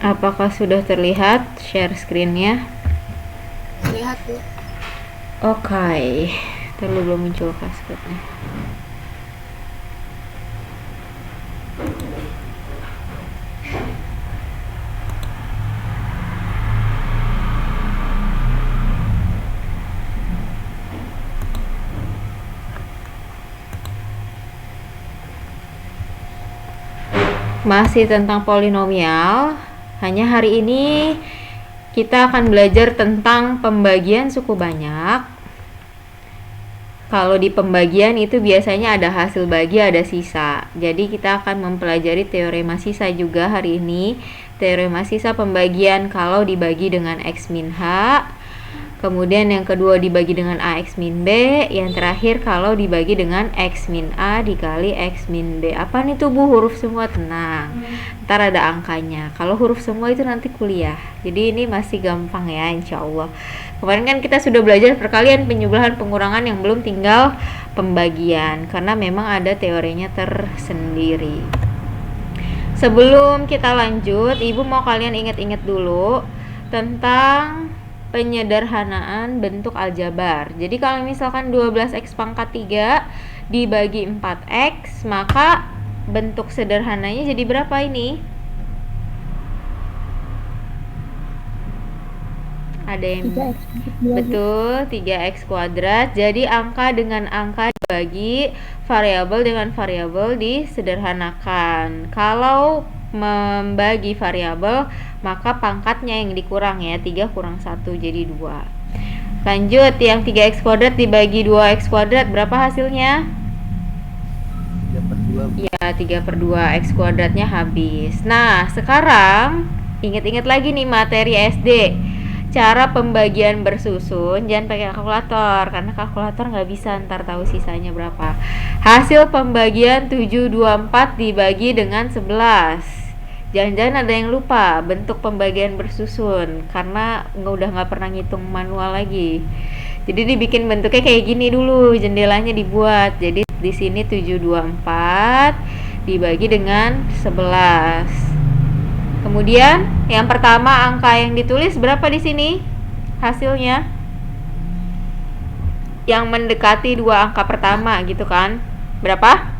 Apakah sudah terlihat share screen-nya? Lihat tuh. Oke, terlalu belum muncul kasutnya. Masih tentang polinomial, hanya hari ini kita akan belajar tentang pembagian suku banyak. Kalau di pembagian itu biasanya ada hasil bagi, ada sisa. Jadi kita akan mempelajari teorema sisa juga hari ini. Teorema sisa pembagian kalau dibagi dengan X min H. Kemudian yang kedua dibagi dengan AX min B. Yang terakhir kalau dibagi dengan X min A dikali X min B. Apa nih tuh Bu? Huruf semua? Tenang, ntar ada angkanya. Kalau huruf semua itu nanti kuliah. Jadi ini masih gampang ya insya Allah. Kemarin kan kita sudah belajar perkalian, penjumlahan, pengurangan, yang belum tinggal pembagian. Karena memang ada teorinya tersendiri. Sebelum kita lanjut, Ibu mau kalian ingat-ingat dulu tentang penyederhanaan bentuk aljabar. Jadi kalau misalkan 12x pangkat 3 dibagi 4x, maka bentuk sederhananya jadi berapa ini? Ada yang 3x. betul, 3x kuadrat. Jadi angka dengan angka dibagi, variabel dengan variabel disederhanakan. Kalau membagi variabel, maka pangkatnya yang dikurang ya, 3 kurang 1 jadi 2. Lanjut, yang 3x kuadrat dibagi 2x kuadrat berapa hasilnya? 3/2. Ya, 3/2, x kuadratnya habis. Nah, sekarang ingat-ingat lagi nih materi SD. Cara pembagian bersusun, jangan pakai kalkulator, karena kalkulator nggak bisa ntar tahu sisanya berapa. Hasil pembagian 724 dibagi dengan 11. Jangan-jangan ada yang lupa bentuk pembagian bersusun, karena udah nggak pernah ngitung manual lagi. Jadi dibikin bentuknya kayak gini dulu, jendelanya dibuat. Jadi di sini 724 dibagi dengan 11. Kemudian yang pertama angka yang ditulis berapa di sini? Hasilnya yang mendekati dua angka pertama gitu kan? Berapa?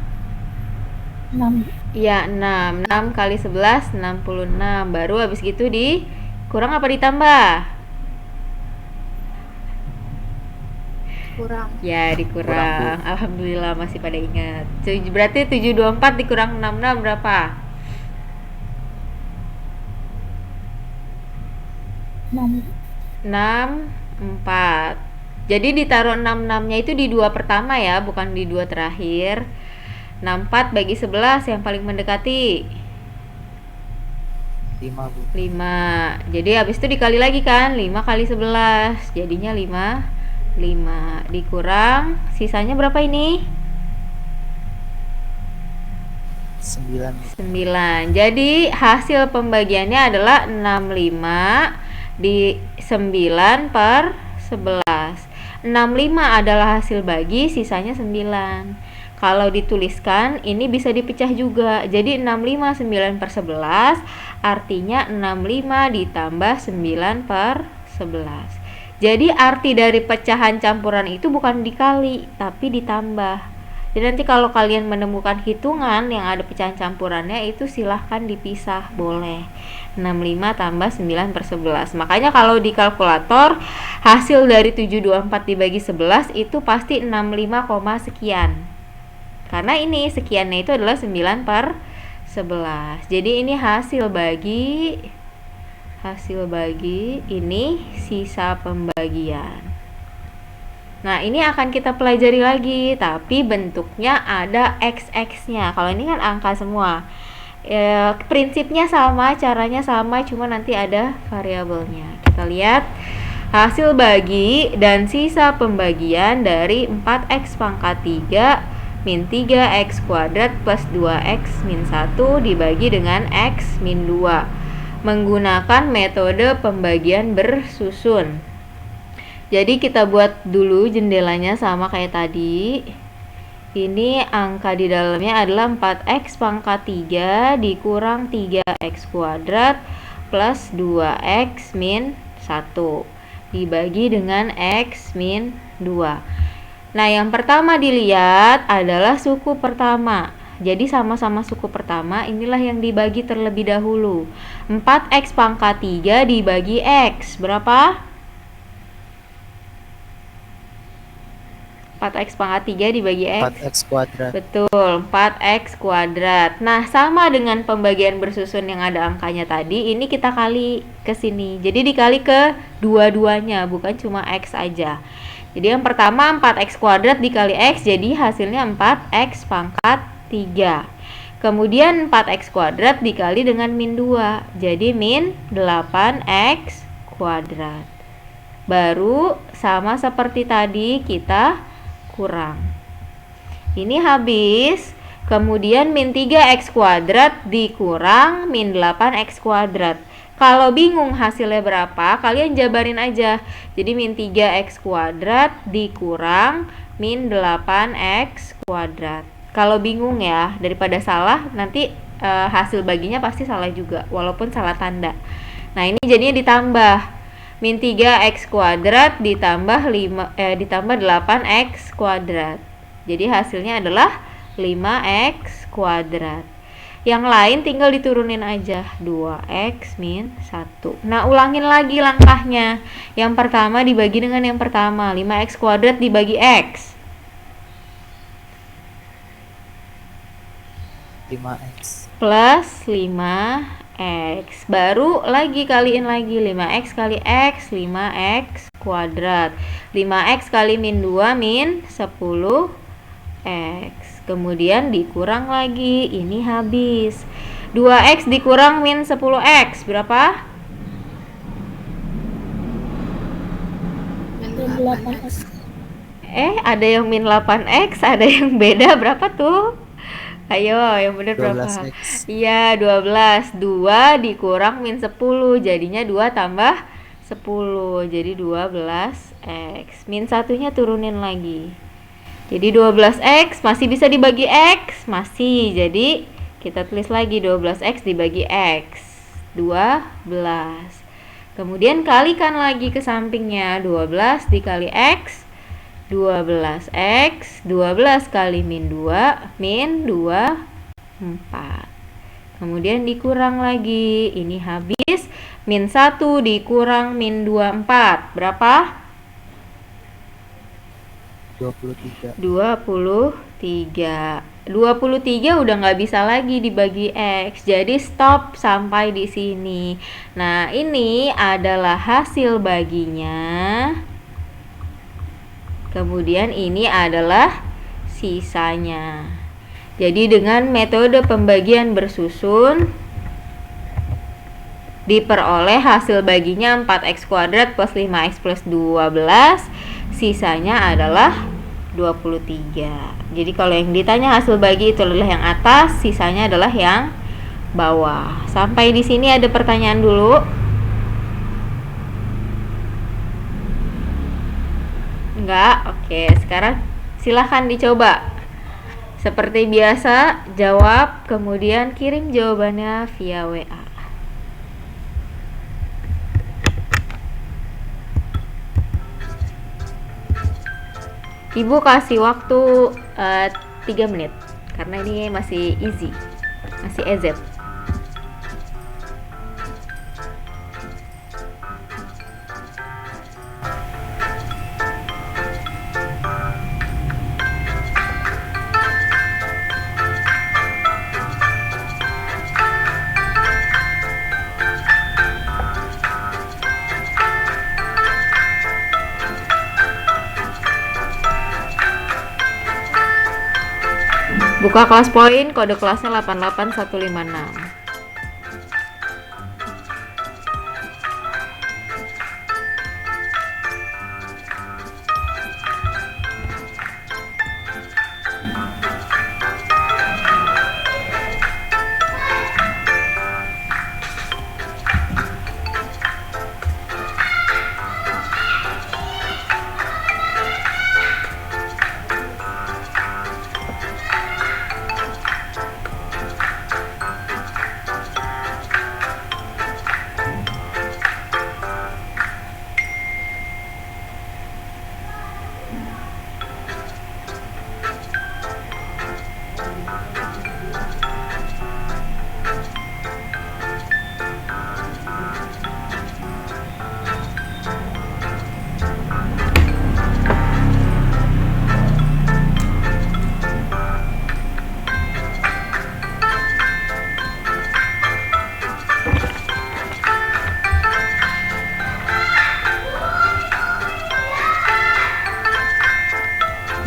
6. Ya, 6. 6 kali 11 66. Baru habis gitu dikurang apa ditambah? Kurang. Ya, dikurang. Alhamdulillah masih pada ingat. Berarti 724 dikurang 66 berapa? 6. 64. Jadi ditaruh 66-nya itu di dua pertama ya, bukan di dua terakhir. 64 bagi 11 yang paling mendekati 5, Bu. 5. Jadi habis itu dikali lagi kan, 5 kali 11 jadinya 5 dikurang sisanya berapa ini? 9. Jadi hasil pembagiannya adalah 65 di 9 per 11. 65 adalah hasil bagi, sisanya 9. Kalau dituliskan ini bisa dipecah juga. Jadi 65 9 per 11 artinya 65 ditambah 9 per 11. Jadi arti dari pecahan campuran itu bukan dikali tapi ditambah. Jadi nanti kalau kalian menemukan hitungan yang ada pecahan campurannya itu silahkan dipisah, boleh. 65 tambah 9 per 11. Makanya kalau di kalkulator hasil dari 724 dibagi 11 itu pasti 65, sekian. Karena ini sekiannya itu adalah 9 per 11. Jadi ini hasil bagi ini sisa pembagian. Nah, ini akan kita pelajari lagi, tapi bentuknya ada XX-nya. Kalau ini kan angka semua. Prinsipnya sama, caranya sama, cuma nanti ada variabelnya. Kita lihat hasil bagi dan sisa pembagian dari 4x pangkat 3 min 3x kuadrat plus 2x min 1 dibagi dengan x min 2 menggunakan metode pembagian bersusun. Jadi kita buat dulu jendelanya sama kayak tadi. Ini angka di dalamnya adalah 4x pangkat 3 dikurang 3x kuadrat plus 2x min 1 dibagi dengan x min 2. Nah, yang pertama dilihat adalah suku pertama. Jadi sama-sama suku pertama, inilah yang dibagi terlebih dahulu. 4x pangkat 3 dibagi x. Berapa? 4x pangkat 3 dibagi x. 4x kuadrat. Betul, 4x kuadrat. Nah, sama dengan pembagian bersusun yang ada angkanya tadi, ini kita kali ke sini. Jadi dikali ke dua-duanya, bukan cuma x aja. Jadi yang pertama 4x kuadrat dikali x, jadi hasilnya 4x pangkat 3. Kemudian 4x kuadrat dikali dengan min 2, jadi min 8x kuadrat. Baru sama seperti tadi kita kurang. Ini habis. Kemudian min 3x kuadrat dikurang min 8x kuadrat. Kalau bingung hasilnya berapa, kalian jabarin aja. Jadi min 3x kuadrat dikurang min 8x kuadrat. Kalau bingung ya, daripada salah, nanti hasil baginya pasti salah juga, walaupun salah tanda. Nah, ini jadinya ditambah. Min 3x kuadrat ditambah 8x kuadrat. Jadi hasilnya adalah 5x kuadrat. Yang lain tinggal diturunin aja, 2x min 1. Nah, ulangin lagi langkahnya. Yang pertama dibagi dengan yang pertama, 5x kuadrat dibagi x. 5x Plus 5x. Baru lagi kaliin lagi, 5x kali x, 5x kuadrat. 5x kali min 2 min 10x. Kemudian dikurang lagi, ini habis. 2x dikurang min 10x, berapa? Min Min 8x. Ada yang min 8x, ada yang beda, berapa tuh? Ayo, yang benar berapa? 12x. Iya, 12. 2 dikurang min 10, jadinya 2 tambah 10, jadi 12x. Min satunya turunin lagi. Jadi 12x masih bisa dibagi x? Masih. Jadi kita tulis lagi 12x dibagi x. 12. Kemudian kalikan lagi ke sampingnya. 12 dikali x, 12x. 12 kali min 2, min 2, 4. Kemudian dikurang lagi. Ini habis. Min 1 dikurang min 2, 4. Berapa? 23. 23 udah nggak bisa lagi dibagi x, jadi stop sampai di sini. Nah, ini adalah hasil baginya, kemudian ini adalah sisanya. Jadi dengan metode pembagian bersusun diperoleh hasil baginya 4x kuadrat plus 5x plus 12, sisanya adalah 23. Jadi kalau yang ditanya hasil bagi itu adalah yang atas, sisanya adalah yang bawah. Sampai di sini ada pertanyaan dulu? Enggak? Oke, sekarang silahkan dicoba. Seperti biasa, jawab, kemudian kirim jawabannya via WA. Ibu kasih waktu 3 menit karena ini masih easy, masih EZ. Buka kelas poin, kode kelasnya 88156.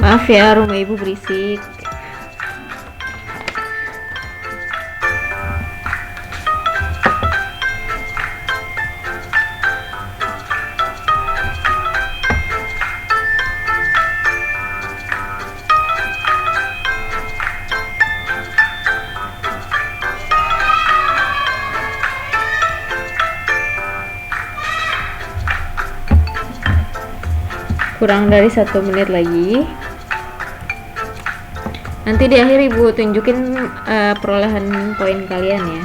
Maaf ya, rumah ibu berisik. Kurang dari 1 menit lagi. Nanti di akhir ibu tunjukin perolehan poin kalian ya.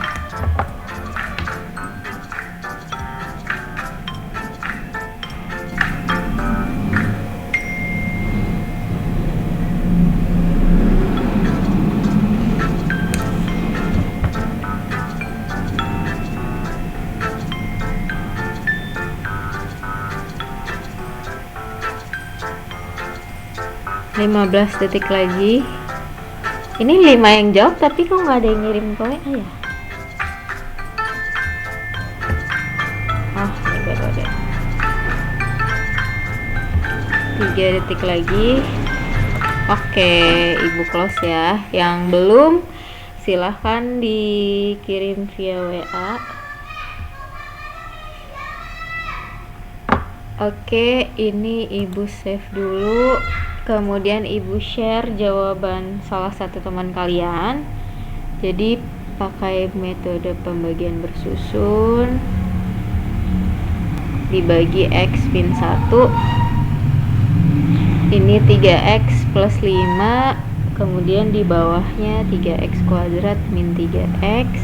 Lima 15 detik lagi. Ini 5 yang jawab tapi kok nggak ada yang ngirim ke WA ya? Oh, ini baru ada. 3 detik lagi. Oke, ibu close ya. Yang belum silahkan dikirim via WA. Oke, ini ibu save dulu. Kemudian ibu share jawaban salah satu teman kalian. Jadi pakai metode pembagian bersusun, dibagi X min 1. Ini 3X plus 5, kemudian di bawahnya 3X kuadrat min 3X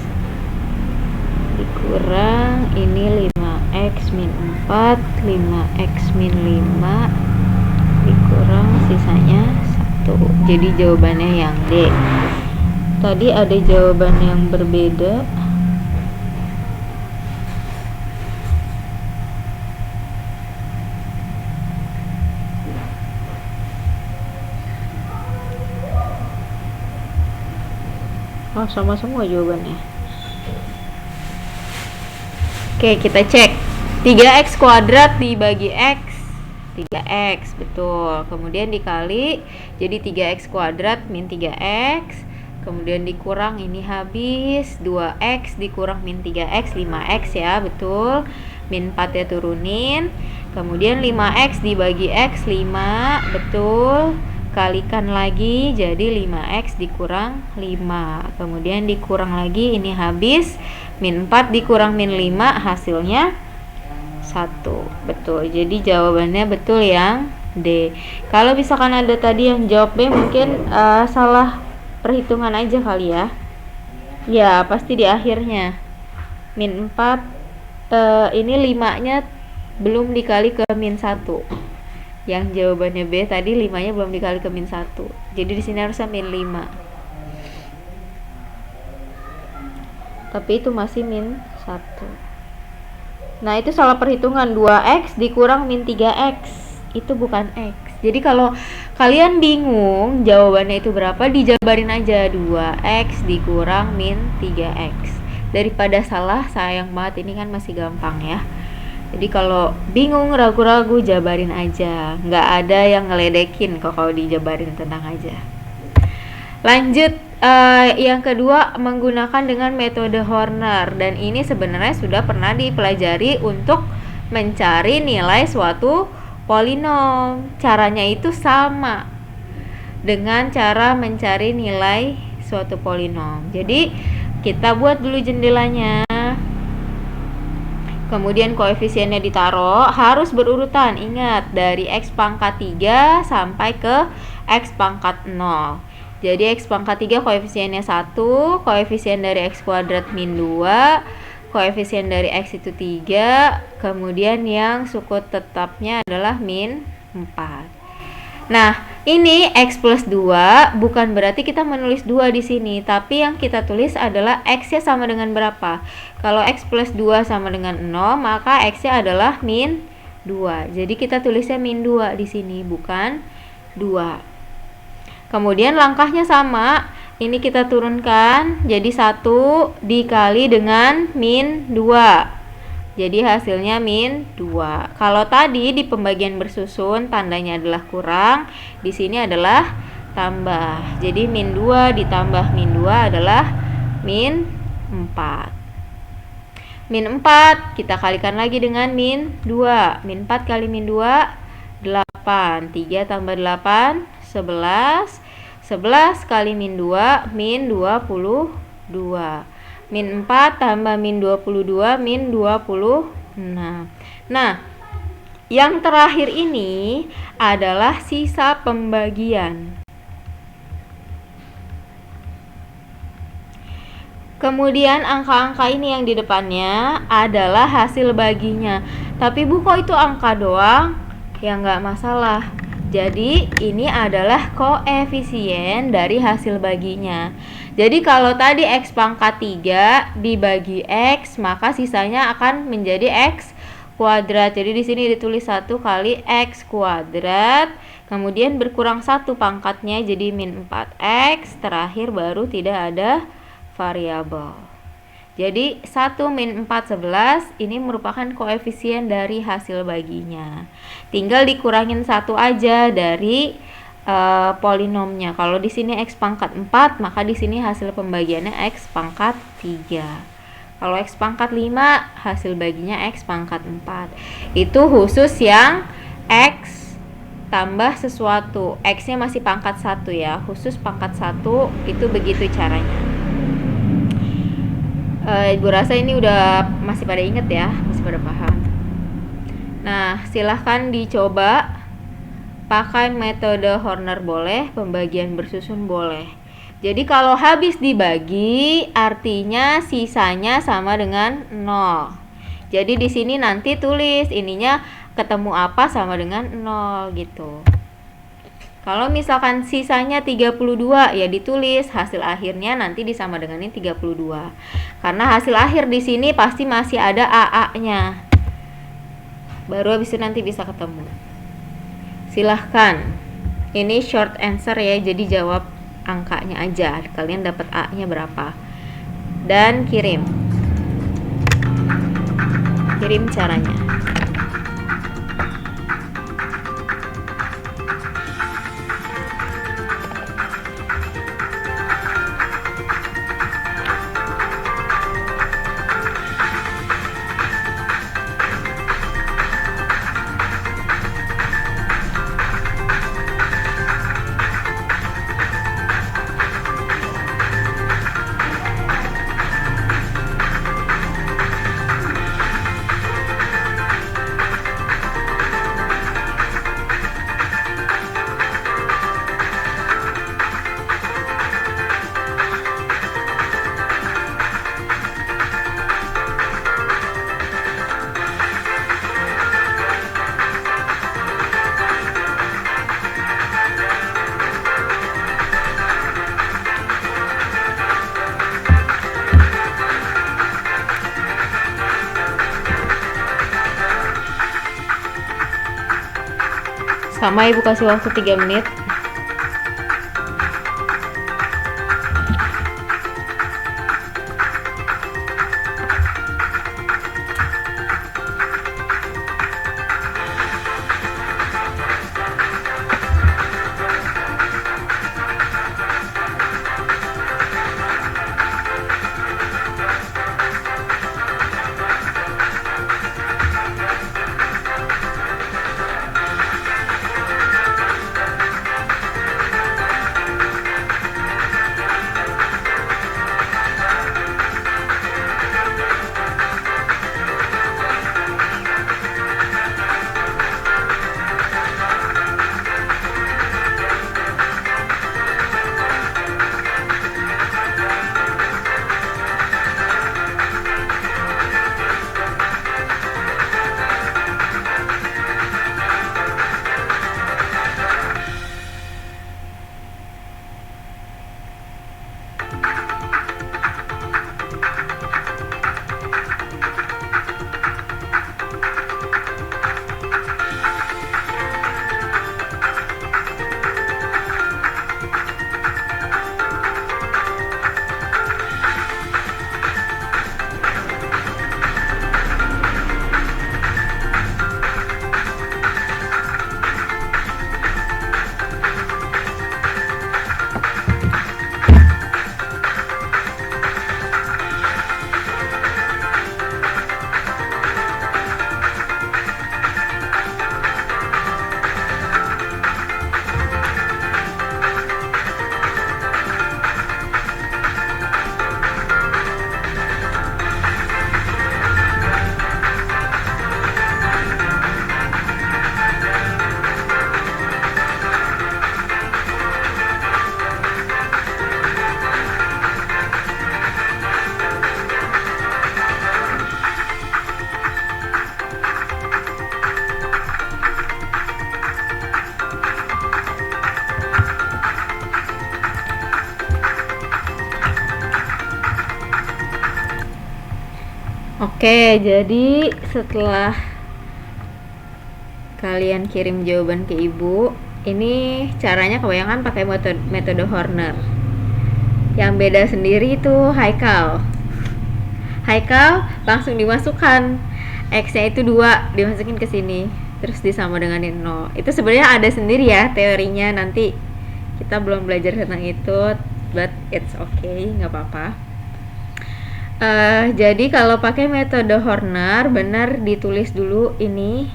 dikurang ini 5X min 4, 5X min 5 dikurang sisanya 1. Jadi jawabannya yang D. Tadi ada jawaban yang berbeda. Oh, sama semua jawabannya. Oke, kita cek. 3X kuadrat dibagi X, 3X, betul. Kemudian dikali, jadi 3X kuadrat min 3X. Kemudian dikurang, ini habis 2X dikurang min 3X, 5X ya, betul. Min 4 ya turunin. Kemudian 5X dibagi X, 5, betul. Kalikan lagi, jadi 5X dikurang 5. Kemudian dikurang lagi, ini habis. Min 4 dikurang min 5, hasilnya 1. Betul. Jadi jawabannya betul yang D. Kalau misalkan ada tadi yang jawab B, mungkin salah perhitungan aja kali ya. Ya, pasti di akhirnya. Min 4, ini 5-nya belum dikali ke min 1. Yang jawabannya B tadi 5-nya belum dikali ke min 1. Jadi di sini harusnya min 5. Tapi itu masih min 1. Nah, itu salah perhitungan. 2X dikurang min 3X. Itu bukan X. Jadi kalau kalian bingung jawabannya itu berapa, dijabarin aja 2X dikurang min 3X. Daripada salah, sayang banget, ini kan masih gampang ya. Jadi kalau bingung, ragu-ragu, jabarin aja. Nggak ada yang ngeledekin kok kalau dijabarin, tenang aja. Lanjut, yang kedua menggunakan dengan metode Horner. Dan ini sebenarnya sudah pernah dipelajari untuk mencari nilai suatu polinom. Caranya itu sama dengan cara mencari nilai suatu polinom. Jadi kita buat dulu jendelanya. Kemudian koefisiennya ditaruh, harus berurutan. Ingat, dari X pangkat 3 sampai ke X pangkat 0. Jadi X pangkat 3 koefisiennya 1, koefisien dari X kuadrat min 2, koefisien dari X itu 3, kemudian yang suku tetapnya adalah min 4. Nah, ini X plus 2, bukan berarti kita menulis 2 di sini, tapi yang kita tulis adalah X-nya sama dengan berapa. Kalau X plus 2 sama dengan 0, maka X-nya adalah min 2. Jadi kita tulisnya min 2 di sini, bukan 2. Kemudian langkahnya sama, ini kita turunkan, jadi 1 dikali dengan min 2. Jadi hasilnya min 2. Kalau tadi di pembagian bersusun tandanya adalah kurang, di sini adalah tambah. Jadi min 2 ditambah min 2 adalah min 4. Min 4 kita kalikan lagi dengan min 2. Min 4 kali min 2 8. 3 tambah 8 11. 11 kali min 2 min 22. Min 4 tambah min 22 min 26. Nah, yang terakhir ini adalah sisa pembagian. Kemudian angka-angka ini yang di depannya adalah hasil baginya. Tapi Bu, kok itu angka doang? Ya nggak masalah. Jadi ini adalah koefisien dari hasil baginya. Jadi kalau tadi X pangkat 3 dibagi X, maka sisanya akan menjadi X kuadrat. Jadi di sini ditulis 1 kali X kuadrat, kemudian berkurang 1 pangkatnya jadi min 4X, terakhir baru tidak ada variabel. Jadi 1 min 4 11 ini merupakan koefisien dari hasil baginya. Tinggal dikurangin 1 aja dari polinomnya. Kalau di sini X pangkat 4, maka di sini hasil pembagiannya X pangkat 3. Kalau X pangkat 5, hasil baginya X pangkat 4. Itu khusus yang X tambah sesuatu. X-nya masih pangkat 1 ya. Khusus pangkat 1 itu begitu caranya. Ibu rasa ini udah masih pada inget ya, masih pada paham. Nah, silahkan dicoba pakai metode Horner boleh, pembagian bersusun boleh. Jadi kalau habis dibagi, artinya sisanya sama dengan 0. Jadi di sini nanti tulis ininya ketemu apa sama dengan 0 gitu. Kalau misalkan sisanya 32, ya ditulis hasil akhirnya nanti disama dengan ini 32. Karena hasil akhir di sini pasti masih ada AA-nya. Baru habis itu nanti bisa ketemu. Silahkan. Ini short answer ya, jadi jawab angkanya aja. Kalian dapat A-nya berapa. Dan kirim. Kirim caranya. Sama ibu kasih waktu 3 menit. Oke, jadi setelah kalian kirim jawaban ke ibu, ini caranya kebanyakan pakai metode Horner. Yang beda sendiri itu Haikal langsung dimasukkan X-nya itu 2, dimasukin ke sini, terus disama dengan 0. Itu sebenarnya ada sendiri ya teorinya, nanti kita belum belajar tentang itu, but it's okay, nggak apa-apa. Jadi kalau pakai metode Horner, benar ditulis dulu ini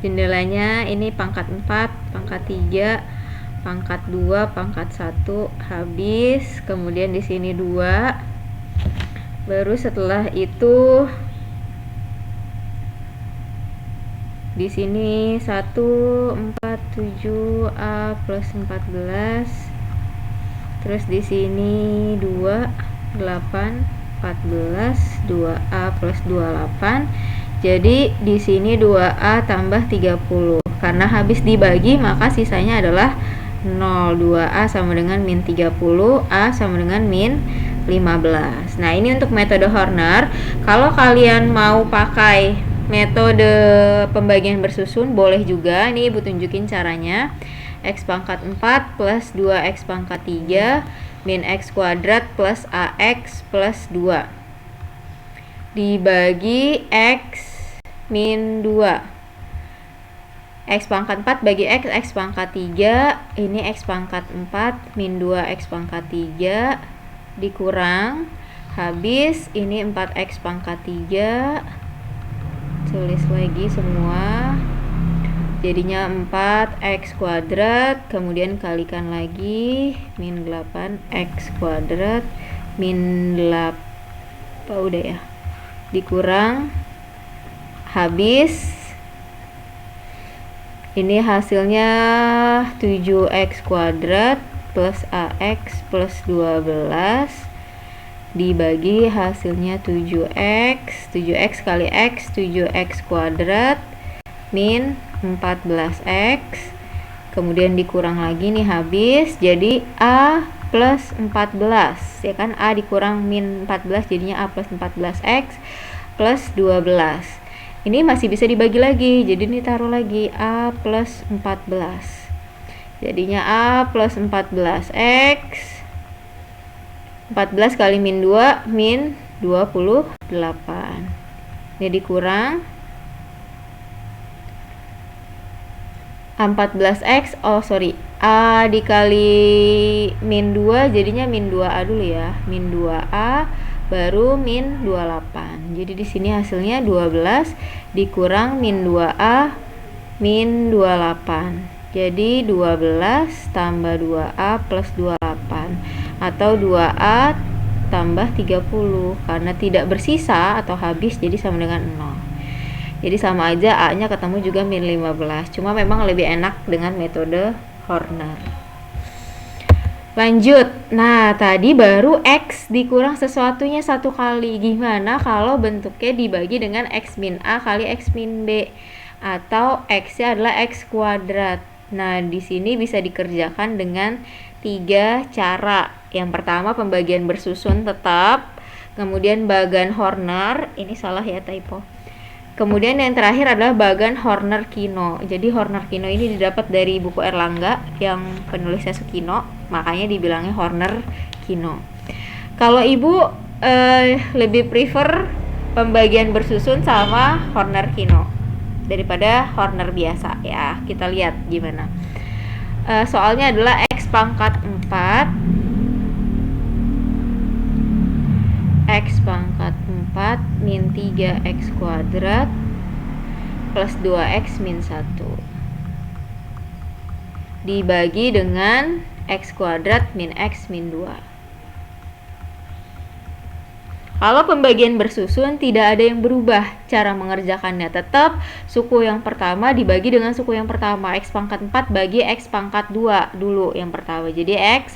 jendelanya, ini pangkat 4, pangkat 3, pangkat 2, pangkat 1, habis, kemudian di sini 2. Baru setelah itu di sini 1, 4, 7 A plus 14. Terus di sini 2, 8, 14, 2A plus 28. Jadi di sini 2A tambah 30. Karena habis dibagi maka sisanya adalah 0. 2A sama dengan min 30, A sama dengan min 15. Nah, ini untuk metode Horner. Kalau kalian mau pakai metode pembagian bersusun boleh juga. Ini Ibu tunjukin caranya. X pangkat 4 plus 2X pangkat 3 min X kuadrat plus AX plus 2 dibagi X min 2. X pangkat 4 bagi X, X pangkat 3. Ini X pangkat 4 min 2X pangkat 3 dikurang, habis ini 4X pangkat 3, tulis lagi semua, jadinya 4X kuadrat, kemudian kalikan lagi, min 8X kuadrat, min 8, udah ya, dikurang, habis ini hasilnya 7X kuadrat plus AX plus 12 dibagi hasilnya 7X kali X, 7X kuadrat min 14X, kemudian dikurang lagi nih, habis jadi A plus 14 ya kan, A dikurang min 14 jadinya A plus 14X plus 12. Ini masih bisa dibagi lagi, jadi ini taruh lagi A plus 14, jadinya A plus 14X, 14 kali min 2 min 28, ini dikurang 14X, A dikali min 2 jadinya min 2A dulu ya, min 2A baru min 28. Jadi di sini hasilnya 12 dikurang min 2A min 28. Jadi 12 tambah 2A plus 28 atau 2A tambah 30, karena tidak bersisa atau habis jadi sama dengan 0. Jadi sama aja, A nya ketemu juga min 15, cuma memang lebih enak dengan metode Horner. Lanjut, nah tadi baru X dikurang sesuatunya satu kali. Gimana kalau bentuknya dibagi dengan X min A kali X min B, atau X nya adalah X kuadrat. Nah di sini bisa dikerjakan dengan 3 cara. Yang pertama pembagian bersusun tetap, kemudian bagan Horner, ini salah ya, typo. Kemudian yang terakhir adalah bagan Horner-Kino. Jadi Horner-Kino ini didapat dari buku Erlangga yang penulisnya Sukino, makanya dibilangnya Horner-Kino. Kalau ibu lebih prefer pembagian bersusun sama Horner-Kino daripada Horner biasa ya. Kita lihat gimana. Soalnya adalah X pangkat 4 X pangkat 4 min 3X kuadrat plus 2X min 1 dibagi dengan X kuadrat min X min 2. Kalau pembagian bersusun tidak ada yang berubah cara mengerjakannya, tetap suku yang pertama dibagi dengan suku yang pertama, X pangkat 4 bagi X pangkat 2 dulu yang pertama, jadi X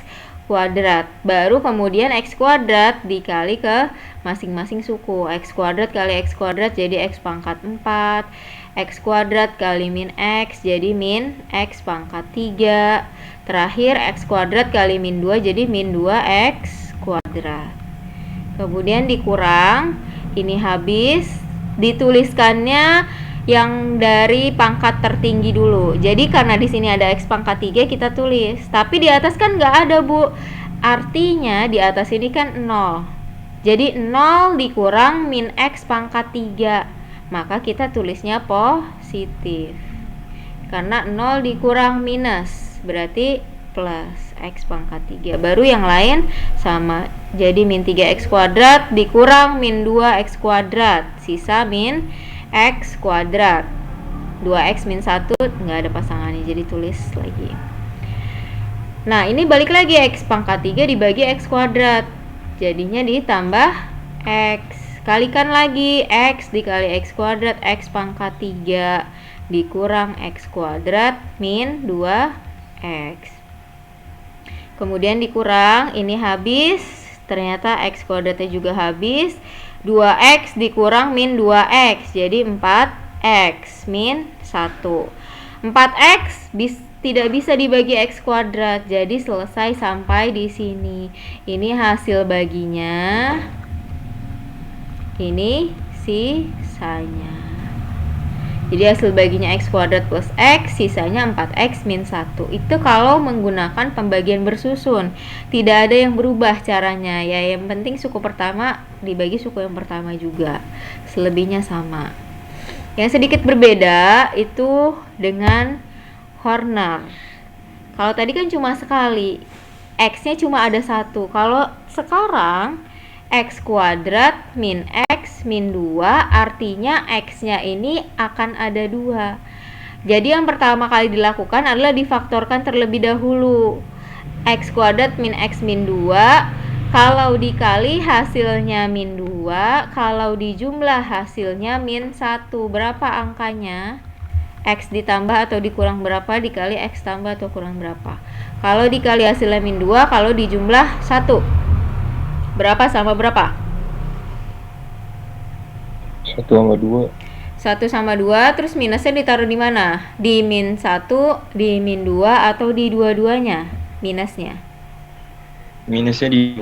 kuadrat, baru kemudian X kuadrat dikali ke masing-masing suku, X kuadrat kali X kuadrat jadi X pangkat 4, X kuadrat kali min X jadi min X pangkat 3, terakhir X kuadrat kali min 2 jadi min 2X kuadrat, kemudian dikurang ini habis, dituliskannya yang dari pangkat tertinggi dulu. Jadi karena di sini ada X pangkat 3 kita tulis, tapi di atas kan nggak ada, Bu. Artinya di atas ini kan 0. Jadi 0 dikurang min X pangkat 3. Maka kita tulisnya positif. Karena 0 dikurang minus, berarti plus X pangkat 3. Baru yang lain sama. Jadi min 3X kuadrat dikurang min 2X kuadrat. Sisa min X kuadrat. 2X min 1 nggak ada pasangannya, jadi tulis lagi. Nah, ini balik lagi X pangkat 3 dibagi X kuadrat. Jadinya ditambah X. Kalikan lagi X dikali X kuadrat, X pangkat 3 dikurang X kuadrat min 2X. Kemudian dikurang, ini habis. Ternyata X kuadratnya juga habis. 2X dikurang min 2X, jadi 4X min 1. 4X tidak bisa dibagi X kuadrat, jadi selesai sampai di sini. Ini hasil baginya, ini sisanya. Jadi hasil baginya X kuadrat plus X, sisanya 4X min 1. Itu kalau menggunakan pembagian bersusun. Tidak ada yang berubah caranya. Ya, yang penting suku pertama dibagi suku yang pertama juga. Selebihnya sama. Yang sedikit berbeda itu dengan Horner. Kalau tadi kan cuma sekali. X-nya cuma ada 1. Kalau sekarang X kuadrat min X min 2, artinya X-nya ini akan ada 2. Jadi yang pertama kali dilakukan adalah difaktorkan terlebih dahulu. X kuadrat min X min 2, kalau dikali hasilnya min 2, kalau dijumlah hasilnya min 1. Berapa angkanya? X ditambah atau dikurang berapa dikali X tambah atau kurang berapa. Kalau dikali hasilnya min 2, kalau dijumlah 1. Berapa sama berapa? 1 sama 2. 1 sama 2, terus minusnya ditaruh di mana? Di min 1, di min 2, atau di dua-duanya minusnya? Minusnya di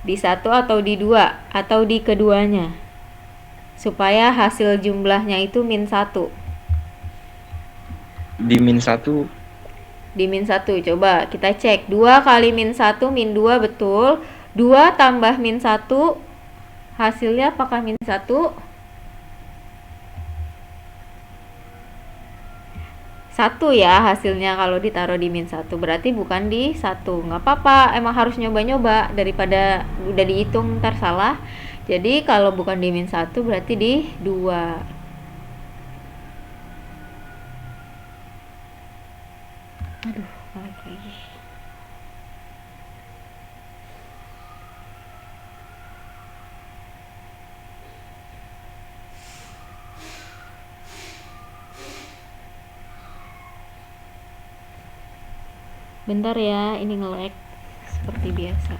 1 atau di 2, atau di keduanya? Supaya hasil jumlahnya itu min 1. di min 1. Di min 1, coba kita cek. 2 kali min 1 min 2, betul. 2 tambah min 1, hasilnya apakah min 1? 1 ya hasilnya kalau ditaruh di min 1. Berarti bukan di 1. Nggak apa-apa, emang harus nyoba-nyoba daripada udah dihitung ntar salah. Jadi kalau bukan di min 1 berarti di 2. Aduh, balik lagi. Bentar ya, ini nge-lag seperti biasa.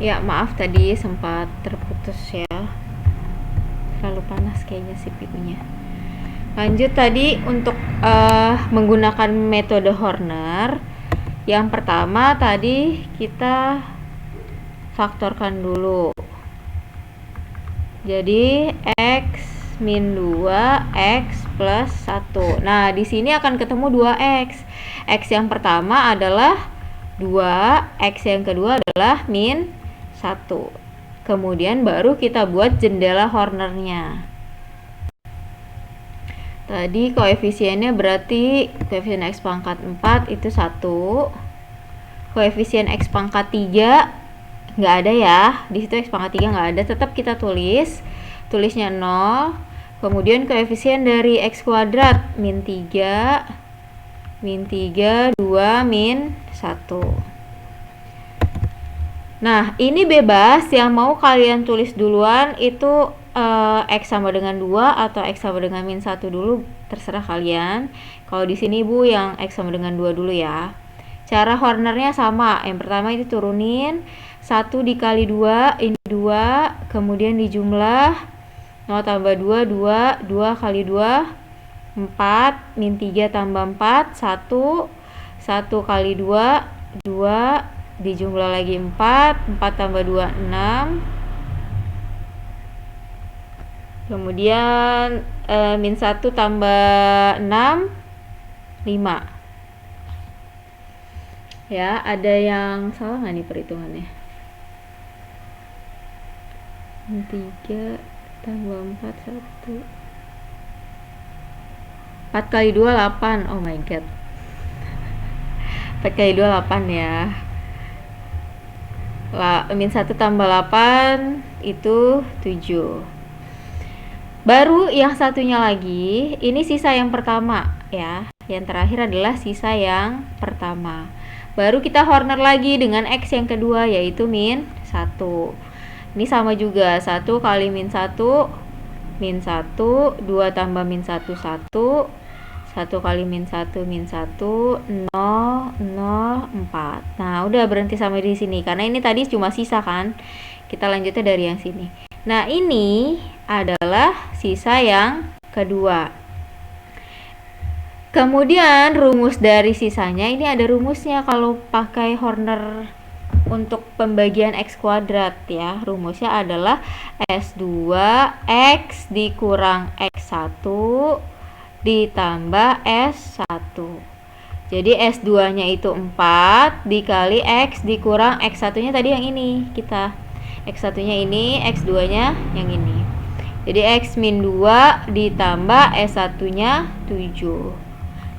Ya, maaf tadi sempat terputus ya. Terlalu panas kayaknya CPU-nya. Lanjut tadi untuk menggunakan metode Horner. Yang pertama tadi kita faktorkan dulu. Jadi X min 2 X plus 1. Nah, di sini akan ketemu 2X. X yang pertama adalah 2, X yang kedua adalah min 1. Kemudian baru kita buat jendela Hornernya. Tadi koefisiennya berarti koefisien X pangkat 4 itu 1. Koefisien X pangkat 3 nggak ada ya. Di situ X pangkat 3 nggak ada, tetap kita tulisnya 0. Kemudian koefisien dari X kuadrat min 3, 2, min 1. Nah, ini bebas, yang mau kalian tulis duluan itu X sama dengan 2 atau X sama dengan min 1 dulu, terserah kalian. Kalau di sini Bu yang X sama dengan 2 dulu ya. Cara Hornernya sama, yang pertama itu turunin 1 dikali 2, ini 2, kemudian dijumlah 0 tambah 2, 2 kali 2, 4, min 3 tambah 4, 1 kali 2, 2, dijumlah lagi 4 tambah 2, 6, kemudian min 1 tambah 6, 5 ya. Ada yang salah nggak nih perhitungannya? Min 3 tambah 4, 1, 4 kali 2, 8. Oh my god, 4 kali 2, 8 ya. Min 1 tambah 8 itu 7. Baru yang satunya lagi, ini sisa yang pertama ya. Yang terakhir adalah sisa yang pertama. Baru kita Horner lagi dengan X yang kedua, yaitu min 1. Ini sama juga, 1 kali min 1, 2 tambah min 1, 1 kali min 1, 0, 0, 4. Nah, udah berhenti sampai di sini karena ini tadi cuma sisa kan. Kita lanjutnya dari yang sini. Nah, ini adalah sisa yang kedua. Kemudian rumus dari sisanya ini ada rumusnya kalau pakai Horner untuk pembagian X kuadrat ya. Rumusnya adalah S2X dikurang X1 ditambah S1. Jadi S2 nya itu 4 dikali X dikurang X1 nya tadi yang ini, kita X1 nya ini, X2 nya yang ini. Jadi X min 2 ditambah S1 nya 7.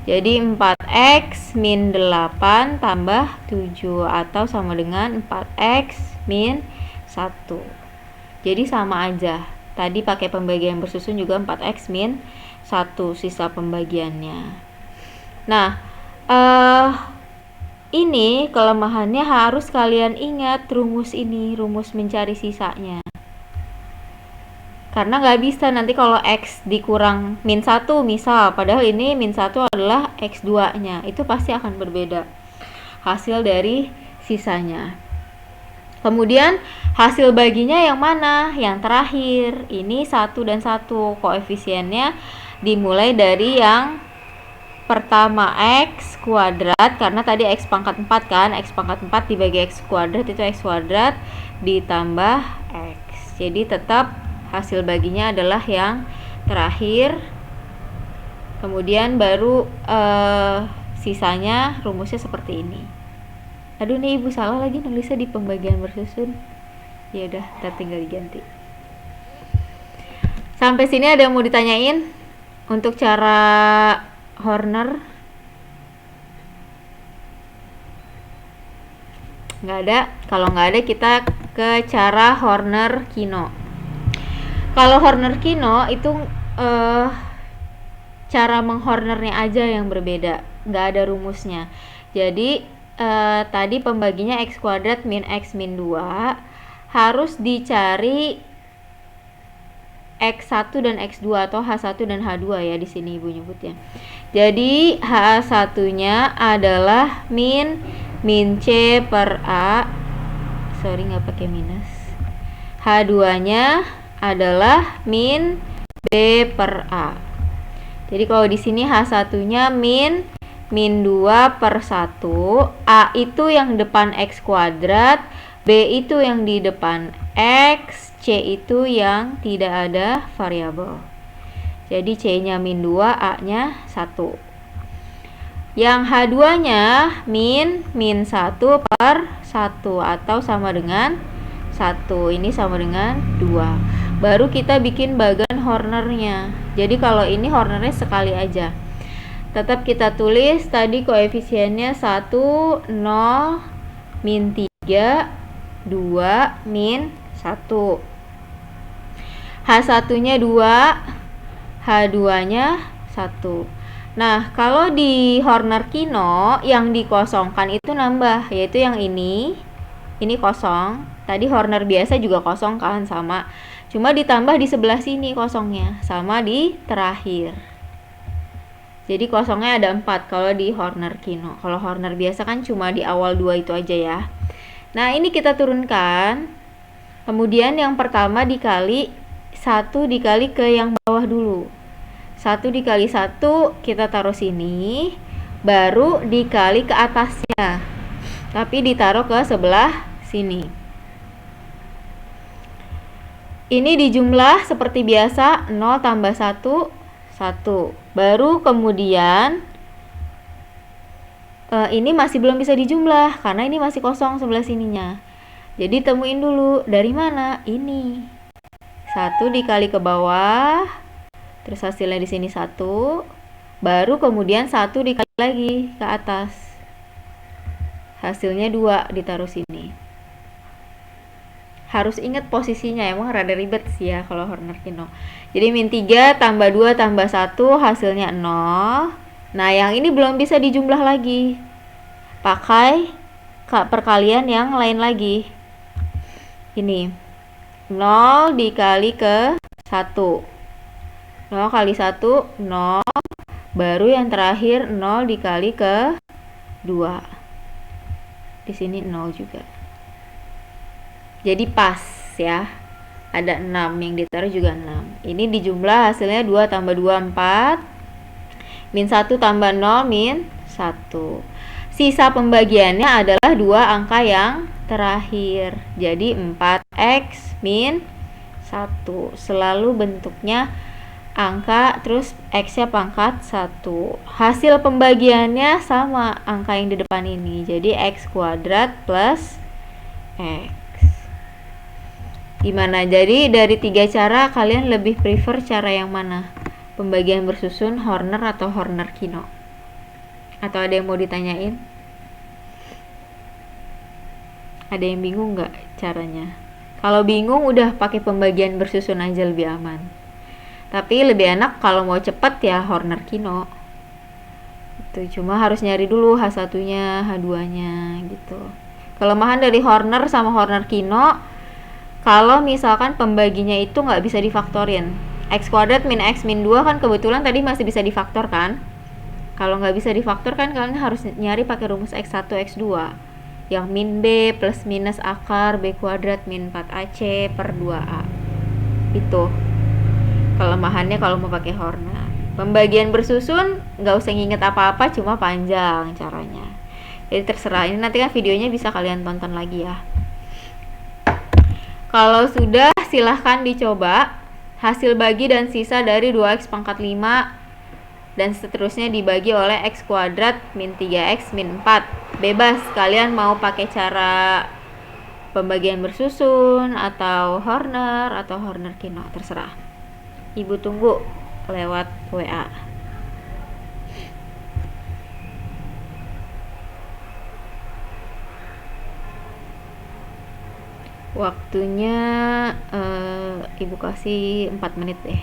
Jadi 4X min 8 tambah 7 atau sama dengan 4X min 1. Jadi sama aja. Tadi pakai pembagian bersusun juga 4X min 1 sisa pembagiannya. Nah, ini kelemahannya harus kalian ingat rumus ini, rumus mencari sisanya. Karena nggak bisa nanti kalau X dikurang min 1 misal, padahal ini min 1 adalah X2 nya, itu pasti akan berbeda hasil dari sisanya. Kemudian hasil baginya yang mana? Yang terakhir, ini 1 dan 1, koefisiennya dimulai dari yang pertama X kuadrat, karena tadi X pangkat 4 kan, X pangkat 4 dibagi X kuadrat itu X kuadrat ditambah X. Jadi tetap hasil baginya adalah yang terakhir. Kemudian baru sisanya rumusnya seperti ini. Aduh nih ibu salah lagi nulisnya di pembagian bersusun. Ya udah, kita tinggal diganti. Sampai sini ada yang mau ditanyain untuk cara Horner? Nggak ada. Kalau nggak ada kita ke cara Horner Kino. Kalau Horner Kino itu cara menghornernya aja yang berbeda, nggak ada rumusnya. Jadi tadi pembaginya X kuadrat min X min 2 harus dicari X1 dan X2 atau H1 dan H2 ya, di sini ibu nyebutnya. Jadi H1-nya adalah min C per A sorry nggak pakai minus. H2-nya adalah min B per A. Jadi kalau di sini H1-nya min 2/1. A itu yang depan X kuadrat, B itu yang di depan X, C itu yang tidak ada variabel. Jadi C-nya min 2, A-nya 1. Yang H2-nya min 1/1 atau sama dengan 1. Ini sama dengan 2. Baru kita bikin bagan Hornernya. Jadi kalau ini Hornernya sekali aja. Tetap kita tulis tadi koefisiennya 1, 0, min 3, 2, min 1. H1-nya 2, H2-nya 1. Nah, kalau di Horner Kino yang dikosongkan itu nambah, yaitu yang ini kosong. Tadi Horner biasa juga kosong kan, sama. Cuma ditambah di sebelah sini kosongnya, sama di terakhir. Jadi kosongnya ada 4 kalau di Horner Kino. Kalau Horner biasa kan cuma di awal 2 itu aja ya. Nah, ini kita turunkan. Kemudian yang pertama dikali 1 dikali ke yang bawah dulu. 1 dikali 1 kita taruh sini, baru dikali ke atasnya. Tapi ditaruh ke sebelah sini. Ini dijumlah seperti biasa, 0 tambah 1, 1. Baru kemudian ini masih belum bisa dijumlah karena ini masih kosong sebelah sininya. Jadi temuin dulu dari mana? Ini 1 dikali ke bawah, terus hasilnya di sini 1. Baru kemudian 1 dikali lagi ke atas, hasilnya 2 ditaruh sini. Harus ingat posisinya, emang rada ribet sih ya kalau Horner Kino. Jadi min 3 tambah 2 tambah 1 hasilnya 0. Nah, yang ini belum bisa dijumlah lagi. Pakai perkalian yang lain lagi. Ini 0 dikali ke 1. 0 kali 1, 0. Baru yang terakhir 0 dikali ke 2. Di sini 0 juga. Jadi pas ya. Ada 6, yang ditaruh juga 6. Ini dijumlah hasilnya 2 tambah 2, 4. Min 1 tambah 0, min 1. Sisa pembagiannya adalah 2 angka yang terakhir. Jadi 4x min 1. Selalu bentuknya angka, terus x-nya pangkat 1. Hasil pembagiannya sama angka yang di depan ini. Jadi x kuadrat plus x. Gimana? Jadi dari 3 cara kalian lebih prefer cara yang mana? Pembagian bersusun, Horner atau Horner Kino? Atau ada yang mau ditanyain? Ada yang bingung nggak caranya? Kalau bingung udah pakai pembagian bersusun aja, lebih aman. Tapi lebih enak kalau mau cepet ya Horner Kino. Itu cuma harus nyari dulu H1-nya, H2-nya gitu. Kelemahan dari Horner sama Horner Kino, kalau misalkan pembaginya itu nggak bisa difaktorin. X kuadrat min X min 2 kan kebetulan tadi masih bisa difaktor kan. Kalau nggak bisa difaktor kan kalian harus nyari pakai rumus X1 X2 yang min B plus minus akar B kuadrat min 4AC per 2A. Itu kelemahannya kalau mau pakai Horner. Pembagian bersusun nggak usah nginget apa-apa, cuma panjang caranya. Jadi terserah, ini nanti kan videonya bisa kalian tonton lagi ya. Kalau sudah, silahkan dicoba. Hasil bagi dan sisa dari 2x pangkat 5 dan seterusnya dibagi oleh x kuadrat min 3x min 4. Bebas, kalian mau pakai cara pembagian bersusun atau Horner Kino, terserah. Ibu tunggu lewat WA. Waktunya Ibu kasih 4 menit deh.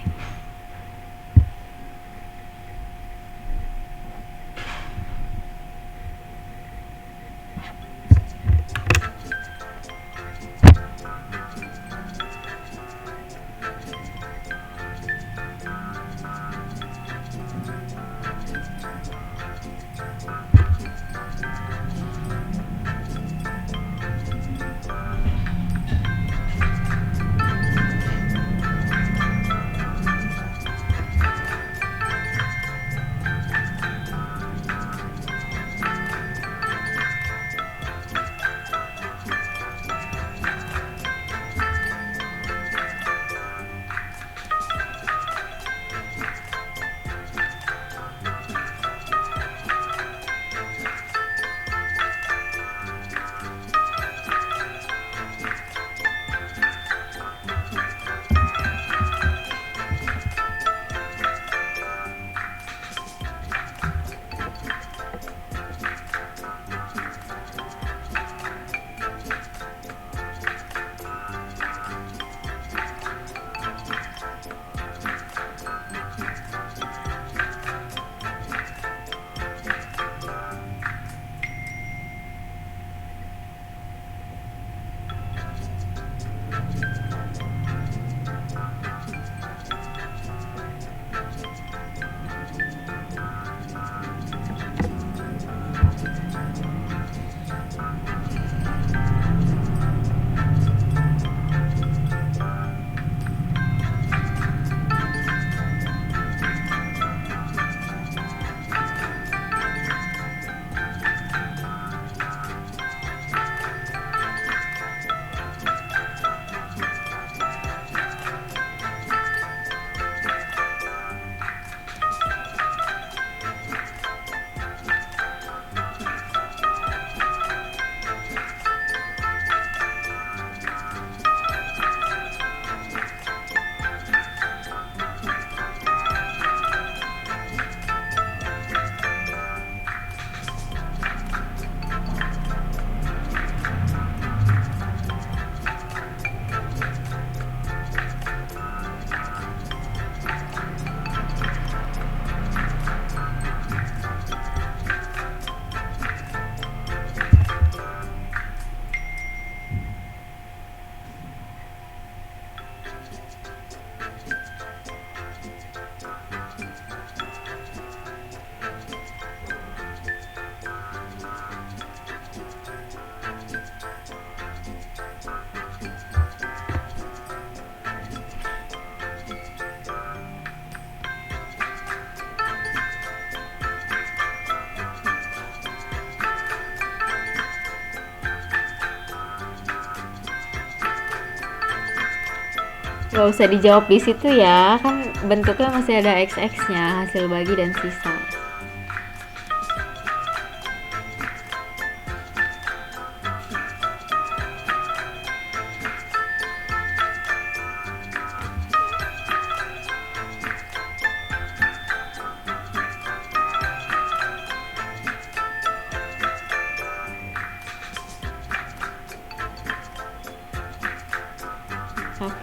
Gak usah dijawab di situ ya, kan bentuknya masih ada XX-nya, hasil bagi dan sisa.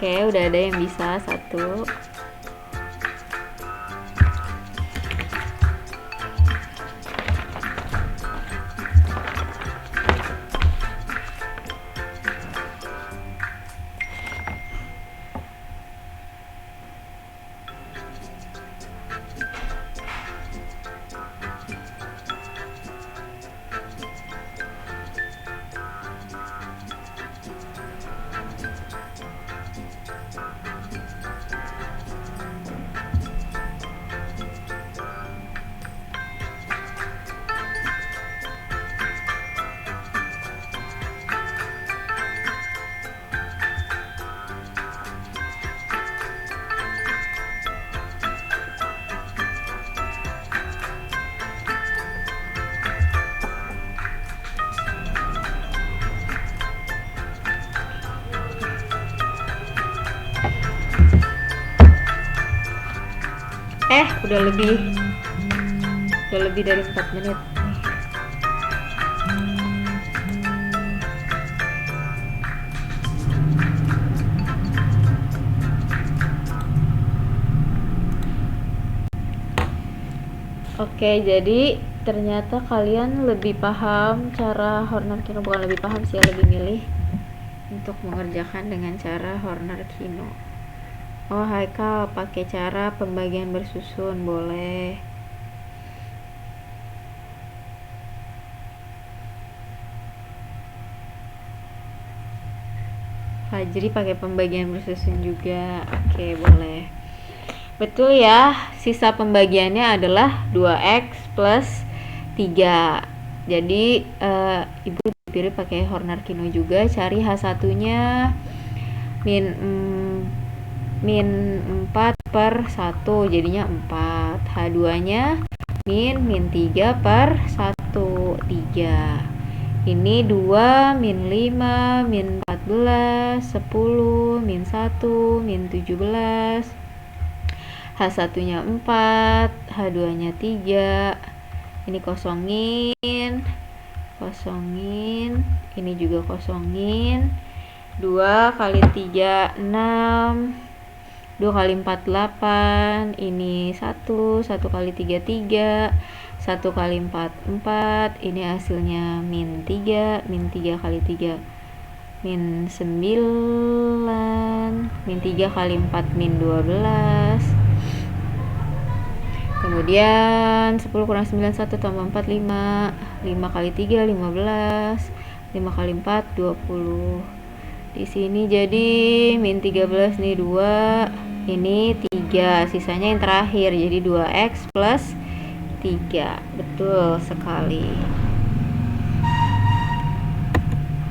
Oke, udah ada yang bisa satu. Udah lebih dari 4 menit. Oke, jadi ternyata kalian lebih paham cara Horner-Kino, bukan lebih paham sih, lebih milih untuk mengerjakan dengan cara Horner-Kino. Oh, Haikal pakai cara pembagian bersusun, boleh. Fajri pakai pembagian bersusun juga. Oke, boleh. Betul ya, sisa pembagiannya adalah 2x plus 3. Jadi Ibu dipilih pakai Horner-Kino juga. Cari H1 nya min 4 per 1, jadinya 4. H2 nya min 3 per 1, 3. Ini 2, min 5, min 14, 10, min 1, min 17. H1 nya 4, H2 nya 3. Ini kosongin, ini juga kosongin. 2 kali 3, 6. 2 kali 4, 8. Ini 1 kali 3, 3. 1 kali 4, 4. Ini hasilnya min 3. Min 3 kali 3, min 9. Min 3 kali 4, min 12. Kemudian 10 kurang 9, 1 tambah 4, 5. 5 kali 3, 15. 5 kali 4, 20. Di sini jadi min 13, nih 2. Ini 3. Sisanya yang terakhir, jadi 2x plus 3. Betul sekali.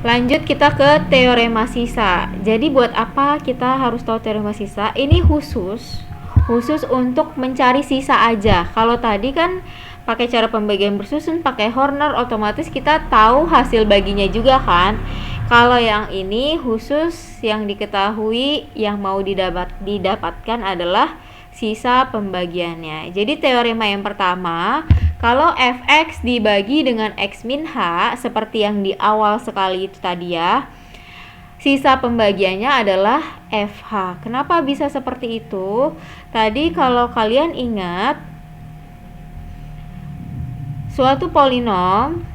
Lanjut kita ke teorema sisa. Jadi buat apa kita harus tahu teorema sisa? Ini khusus untuk mencari sisa aja. Kalau tadi kan pakai cara pembagian bersusun, pakai Horner, otomatis kita tahu hasil baginya juga kan. Kalau yang ini khusus, yang diketahui, yang mau didapatkan adalah sisa pembagiannya. Jadi teorema yang pertama, kalau fx dibagi dengan x min h, seperti yang di awal sekali itu tadi ya, sisa pembagiannya adalah fh. Kenapa bisa seperti itu? Tadi kalau kalian ingat, suatu polinom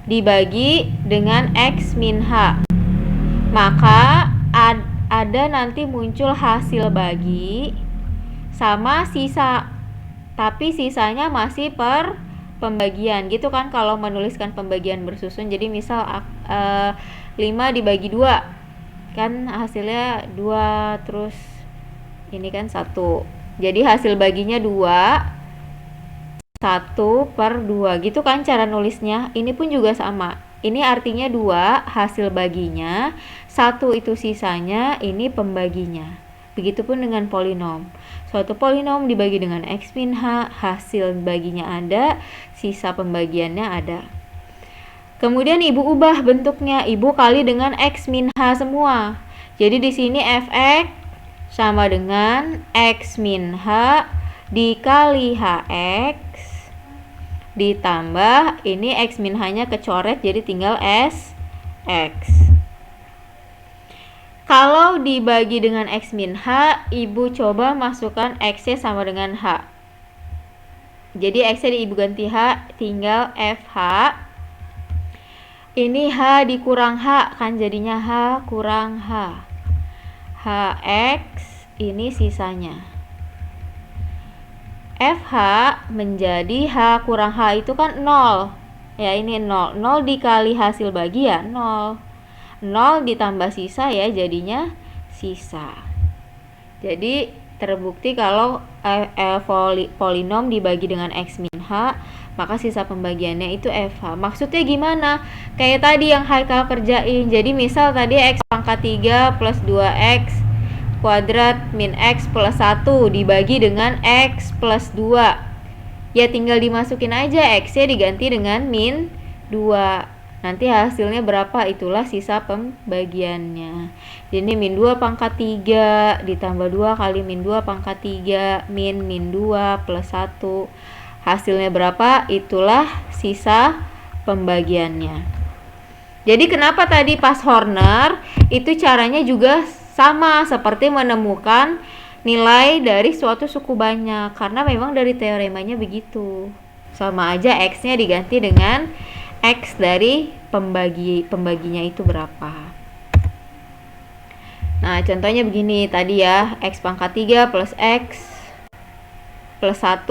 dibagi dengan x min h, maka ada nanti muncul hasil bagi sama sisa, tapi sisanya masih per pembagian gitu kan kalau menuliskan pembagian bersusun. Jadi misal 5 dibagi 2 kan hasilnya 2, terus ini kan 1, jadi hasil baginya 2, 1 per 2 gitu kan cara nulisnya. Ini pun juga sama, ini artinya 2 hasil baginya, 1 itu sisanya, ini pembaginya. Begitupun dengan polinom. Suatu polinom dibagi dengan X min H, hasil baginya ada, sisa pembagiannya ada. Kemudian ibu ubah bentuknya, ibu kali dengan X min H semua. Jadi di sini fx sama dengan X min H dikali Hx ditambah ini X min H nya kecoret jadi tinggal Sx. Kalau dibagi dengan X min H, ibu coba masukkan X nya sama dengan H. Jadi X nya ibu ganti H, tinggal FH. Ini H dikurang H, kan jadinya H kurang H. Hx ini sisanya. FH menjadi H kurang H itu kan 0. Ya ini 0. 0 dikali hasil bagi ya 0. 0 ditambah sisa ya jadinya sisa. Jadi terbukti kalau polinom dibagi dengan X min H, maka sisa pembagiannya itu FH. Maksudnya gimana? Kayak tadi yang Haikal kerjain. Jadi misal tadi X pangkat 3 plus 2X kuadrat min X plus 1 dibagi dengan X plus 2. Ya tinggal dimasukin aja X nya diganti dengan min 2. Nanti hasilnya berapa, itulah sisa pembagiannya. Jadi min 2 pangkat 3 ditambah 2 kali min 2 pangkat 3 min 2 plus 1. Hasilnya berapa, itulah sisa pembagiannya. Jadi kenapa tadi pas Horner itu caranya juga sama seperti menemukan nilai dari suatu suku banyak, karena memang dari teoremanya begitu. Sama aja X nya diganti dengan X dari pembaginya itu berapa. Nah contohnya begini tadi ya, X pangkat 3 plus X plus 1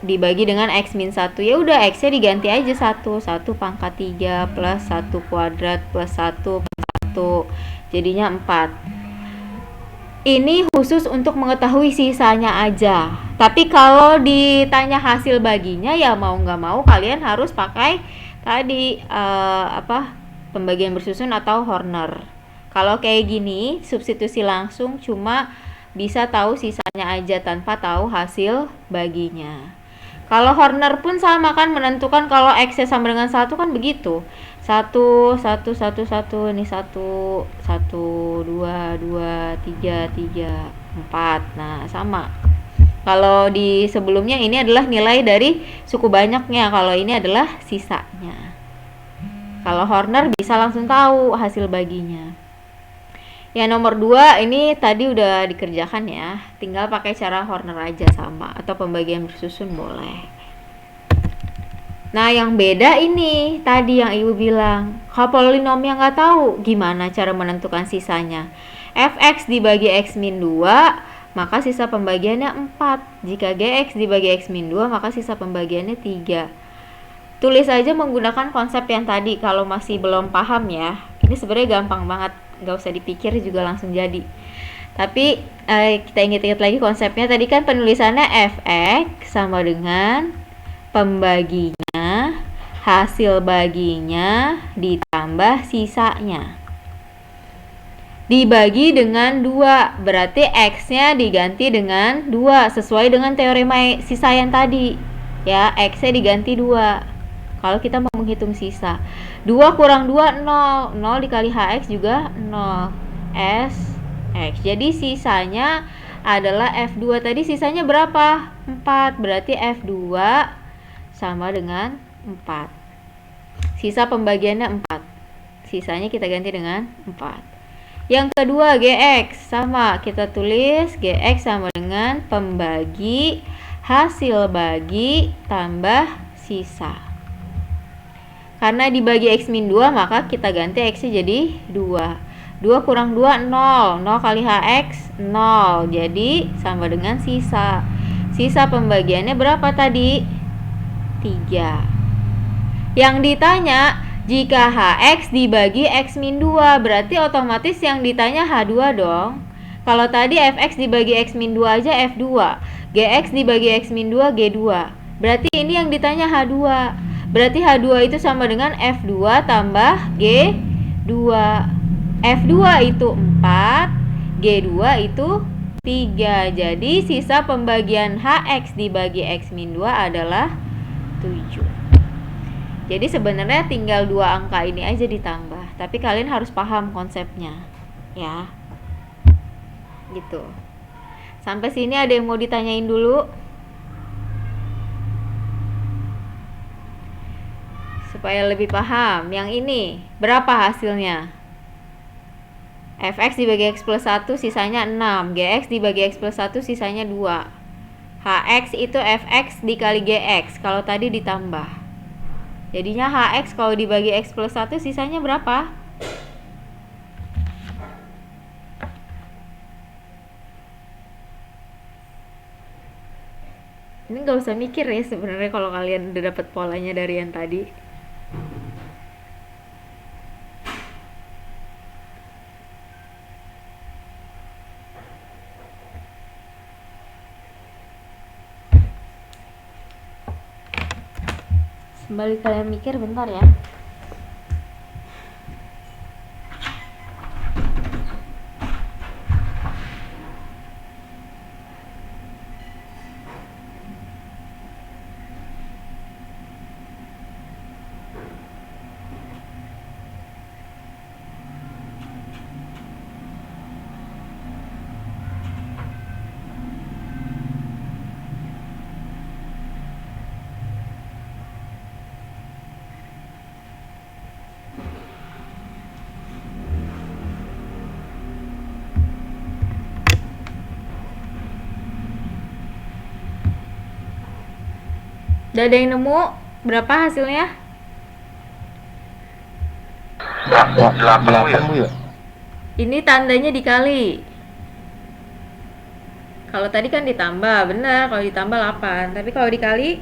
dibagi dengan X min 1. Ya udah X nya diganti aja 1 pangkat 3 plus 1 kuadrat plus 1 jadinya 4. Ini khusus untuk mengetahui sisanya aja. Tapi kalau ditanya hasil baginya ya mau nggak mau kalian harus pakai tadi pembagian bersusun atau Horner. Kalau kayak gini substitusi langsung cuma bisa tahu sisanya aja tanpa tahu hasil baginya. Kalau Horner pun sama kan, menentukan kalau X sama dengan 1 kan begitu. 1 1 1 1 ini 1 1 2 2 3 3 4. Nah, sama. Kalau di sebelumnya ini adalah nilai dari suku banyaknya, kalau ini adalah sisanya. Kalau Horner bisa langsung tahu hasil baginya. Yang nomor 2 ini tadi udah dikerjakan ya, tinggal pakai cara Horner aja sama, atau pembagian bersusun boleh. Nah yang beda ini tadi yang ibu bilang, kalau polinom yang nggak tahu gimana cara menentukan sisanya. Fx dibagi X min 2 maka sisa pembagiannya 4. Jika Gx dibagi X min 2 maka sisa pembagiannya 3. Tulis aja menggunakan konsep yang tadi kalau masih belum paham ya. Ini sebenarnya gampang banget, nggak usah dipikir juga langsung jadi. Tapi kita ingat-ingat lagi konsepnya tadi kan, penulisannya Fx sama dengan pembaginya, hasil baginya ditambah sisanya. Dibagi dengan 2, berarti X nya diganti dengan 2 sesuai dengan teorema sisa yang tadi ya. X nya diganti 2 kalau kita mau menghitung sisa. 2 kurang 2 0, 0 dikali Hx juga 0 Sx. Jadi sisanya adalah F2. Tadi sisanya berapa? 4, berarti F2 sama dengan 4. Sisa pembagiannya 4, sisanya kita ganti dengan 4. Yang kedua Gx sama, kita tulis Gx sama dengan pembagi hasil bagi tambah sisa. Karena dibagi X min 2 maka kita ganti X nya jadi 2. 2 kurang 2 0, 0 kali Hx 0, jadi sama dengan sisa. Sisa pembagiannya berapa tadi? 3. Yang ditanya jika Hx dibagi X min 2, berarti otomatis yang ditanya H2 dong. Kalau tadi Fx dibagi X min 2 aja F2, Gx dibagi X min 2 G2. Berarti ini yang ditanya H2. Berarti H2 itu sama dengan F2 tambah G2. F2 itu 4, G2 itu 3. Jadi sisa pembagian HX dibagi X min 2 adalah 7. Jadi sebenarnya tinggal dua angka ini aja ditambah, tapi kalian harus paham konsepnya ya. Gitu. Sampai sini ada yang mau ditanyain dulu? Supaya lebih paham. Yang ini berapa hasilnya? Fx dibagi X plus 1 sisanya 6, Gx dibagi X plus 1 sisanya 2. Hx itu Fx dikali Gx kalau tadi ditambah. Jadinya Hx kalau dibagi X plus 1 sisanya berapa? Ini nggak usah mikir ya sebenarnya kalau kalian udah dapet polanya dari yang tadi. Sembari kalian mikir bentar ya. Udah ada yang nemu berapa hasilnya? 8 Bu ya? Ini tandanya dikali. Kalau tadi kan ditambah, benar. Kalau ditambah 8, tapi kalau dikali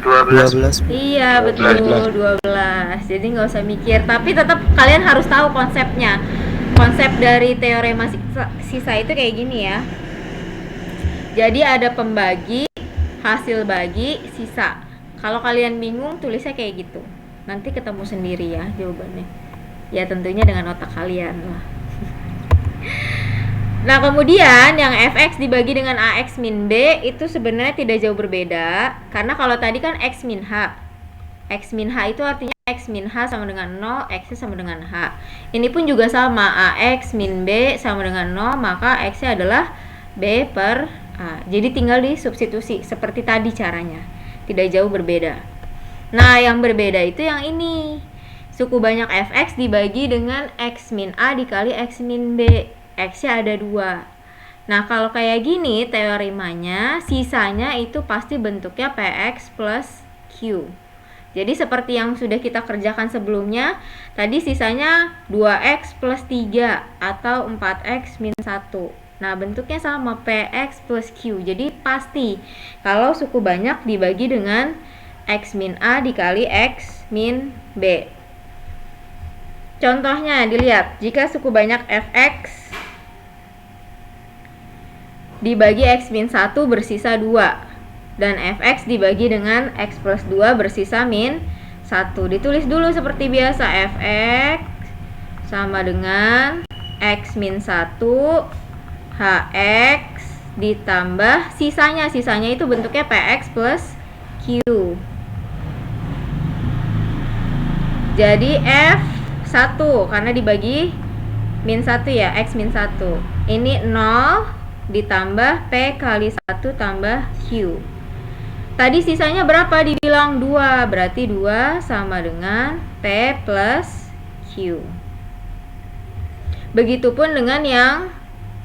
12. iya betul 12. Jadi nggak usah mikir, tapi tetap kalian harus tahu konsepnya. Konsep dari teorema sisa itu kayak gini ya. Jadi ada pembagi, hasil bagi, sisa. Kalau kalian bingung tulisnya kayak gitu. Nanti ketemu sendiri ya jawabannya. Ya tentunya dengan otak kalian lah. Nah kemudian yang Fx dibagi dengan Ax min B itu sebenarnya tidak jauh berbeda. Karena kalau tadi kan X min H. X min H itu artinya X min H sama dengan 0, X sama dengan H. Ini pun juga sama, Ax min B sama dengan 0, maka X-nya adalah B per A. Jadi tinggal disubstitusi seperti tadi caranya. Tidak jauh berbeda. Nah yang berbeda itu yang ini. Suku banyak Fx dibagi dengan X min A dikali X min B. X-nya ada 2. Nah kalau kayak gini teoremanya sisanya itu pasti bentuknya Px plus Q. Jadi seperti yang sudah kita kerjakan sebelumnya, tadi sisanya 2x plus 3 atau 4x min 1. Nah bentuknya sama Px plus Q. Jadi pasti kalau suku banyak dibagi dengan X min A dikali X min B. Contohnya dilihat, jika suku banyak Fx dibagi X min 1 bersisa 2 dan Fx dibagi dengan X plus 2 bersisa min 1. Ditulis dulu seperti biasa, Fx sama dengan X min 1 Hx ditambah sisanya itu bentuknya Px plus Q. Jadi F1 karena dibagi min 1 ya, X min 1. Ini 0 ditambah P kali 1 tambah Q. Tadi sisanya berapa dibilang? 2. Berarti 2 sama dengan P plus Q. Begitupun dengan yang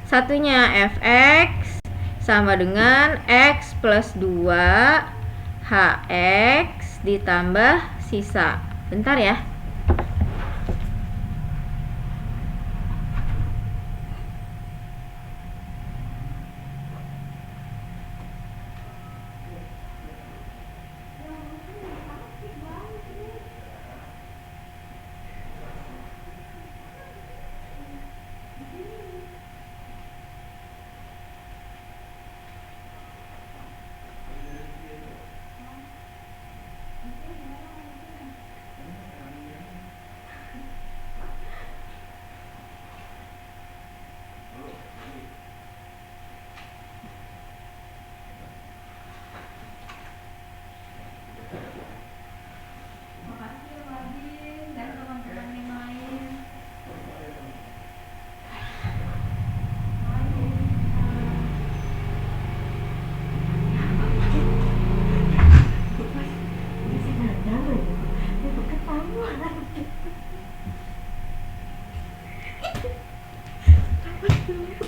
satunya, Fx sama dengan X plus 2 Hx ditambah sisa. Bentar ya.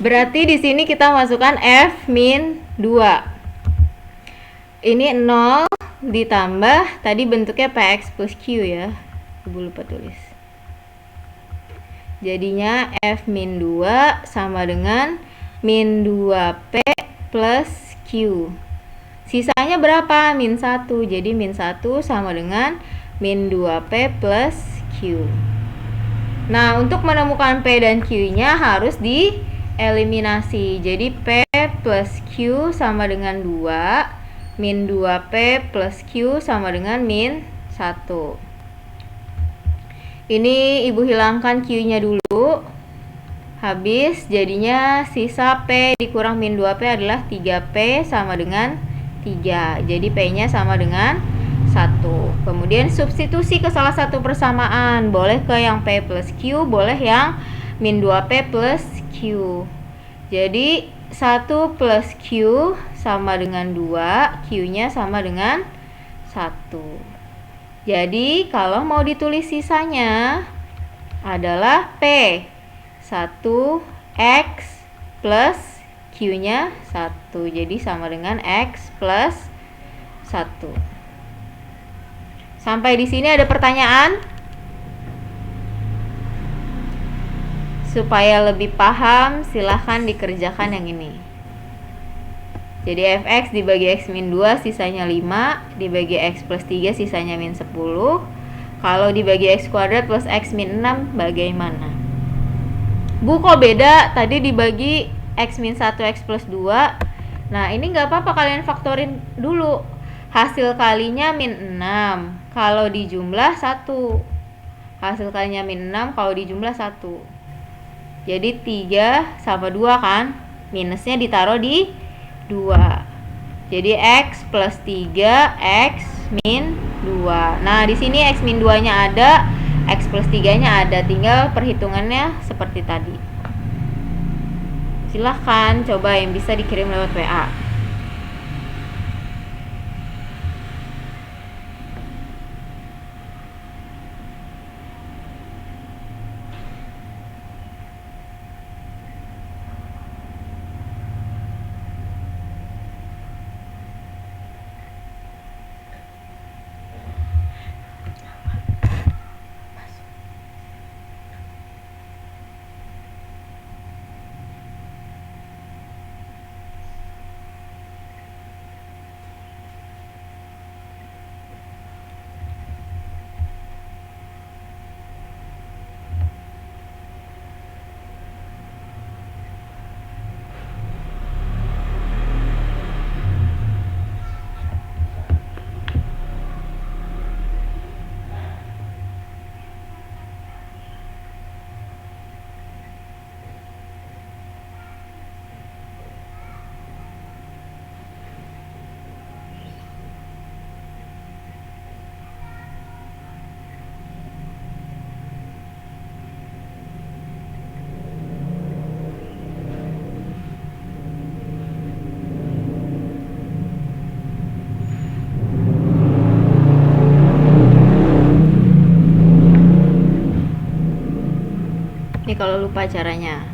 Berarti di sini kita masukkan F min 2. Ini 0 ditambah tadi bentuknya PX plus Q ya. Ibu lupa tulis. Jadinya F min 2 sama dengan min 2P plus Q. Sisanya berapa? Min 1. Jadi min 1 sama dengan min 2P plus Q. Nah, untuk menemukan P dan Q-nya harus dieliminasi. Jadi P plus Q sama dengan 2, min 2P plus Q sama dengan min 1. Ini Ibu hilangkan Q-nya dulu. Habis, jadinya sisa P dikurang min 2P adalah 3P sama dengan 3. Jadi P-nya sama dengan 1. Kemudian substitusi ke salah satu persamaan. Boleh ke yang P plus Q, boleh yang min 2P plus Q. Jadi 1 plus Q sama dengan 2, Q-nya sama dengan 1. Jadi kalau mau ditulis sisanya adalah P 1X plus Q-nya 1. Jadi sama dengan X plus 1. Sampai di sini ada pertanyaan? Supaya lebih paham, silahkan dikerjakan yang ini. Jadi fx dibagi x min 2 sisanya 5, dibagi x plus 3 sisanya min 10. Kalau dibagi x kuadrat plus x min 6 bagaimana? Bu, kok beda? Tadi dibagi x min 1 x plus 2. Nah, ini nggak apa-apa, kalian faktorin dulu. Hasil kalinya min 6 kalau dijumlah 1. Hasil kalinya min 6 kalau dijumlah 1. Jadi 3 sama 2 kan? Minusnya ditaruh di 2. Jadi x plus 3 x min 2. Nah, di sini x min 2-nya ada, x plus 3-nya ada. Tinggal perhitungannya seperti tadi. Silahkan coba yang bisa dikirim lewat WA. Ini kalau lupa caranya.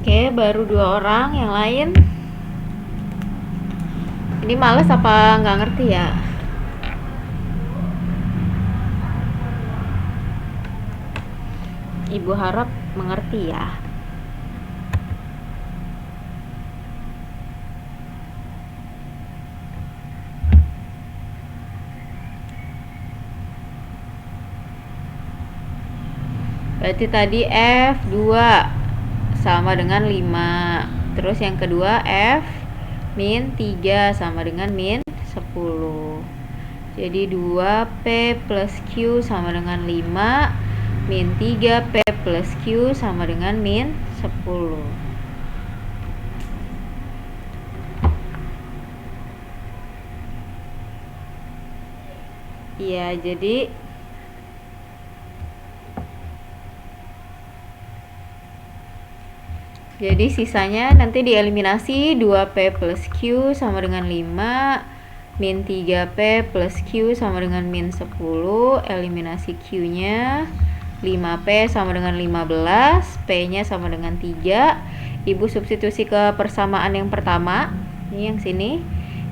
Oke, baru 2 orang, yang lain ini males apa nggak ngerti ya? Ibu harap mengerti ya. Berarti tadi F2 sama dengan 5. Terus yang kedua F min 3 sama dengan min 10. Jadi 2P plus Q sama dengan 5 min 3P plus Q sama dengan min 10. Iya, jadi sisanya nanti dieliminasi. 2P plus Q sama dengan 5 min 3P plus Q sama dengan min 10. Eliminasi Q nya 5P sama dengan 15, P nya sama dengan 3. Ibu substitusi ke persamaan yang pertama, ini yang sini.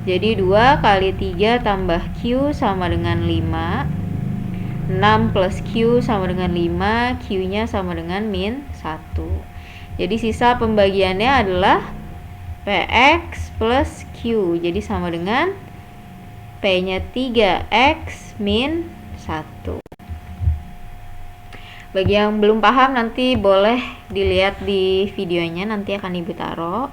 Jadi 2 kali 3 tambah Q sama dengan 5. 6 plus Q sama dengan 5, Q nya sama dengan min 1. Jadi sisa pembagiannya adalah PX plus Q. Jadi sama dengan P nya 3X min 1. Bagi yang belum paham nanti boleh dilihat di videonya, nanti akan ibu taruh.